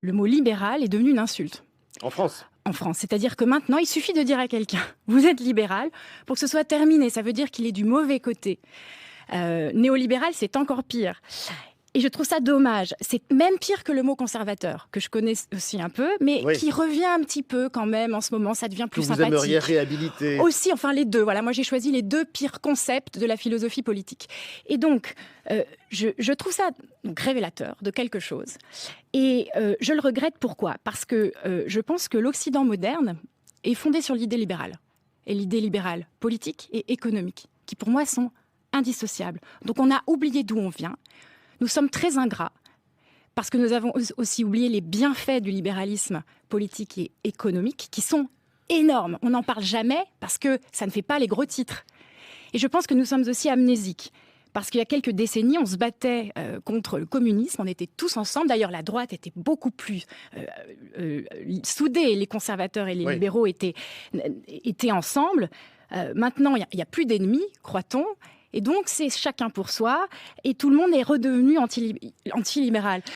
le mot libéral est devenu une insulte. En France? En France. C'est-à-dire que maintenant, il suffit de dire à quelqu'un « vous êtes libéral » pour que ce soit terminé. Ça veut dire qu'il est du mauvais côté. Néolibéral, c'est encore pire. Et je trouve ça dommage. C'est même pire que le mot conservateur, que je connais aussi un peu, mais qui revient un petit peu quand même en ce moment. Ça devient plus sympathique. Vous aimeriez réhabiliter. Aussi, enfin les deux. Voilà, moi j'ai choisi les deux pires concepts de la philosophie politique. Et donc, je trouve ça donc, révélateur de quelque chose. Et je le regrette. Pourquoi ? Parce que je pense que l'Occident moderne est fondé sur l'idée libérale. Et l'idée libérale politique et économique, qui pour moi sont indissociables. Donc on a oublié d'où on vient. Nous sommes très ingrats parce que nous avons aussi oublié les bienfaits du libéralisme politique et économique qui sont énormes. On n'en parle jamais parce que ça ne fait pas les gros titres. Et je pense que nous sommes aussi amnésiques parce qu'il y a quelques décennies, on se battait contre le communisme, on était tous ensemble. D'ailleurs, la droite était beaucoup plus soudée. Les conservateurs et les libéraux étaient ensemble. Maintenant, il n'y a plus d'ennemis, croit-on. Et donc, c'est chacun pour soi, et tout le monde est redevenu antilibéral.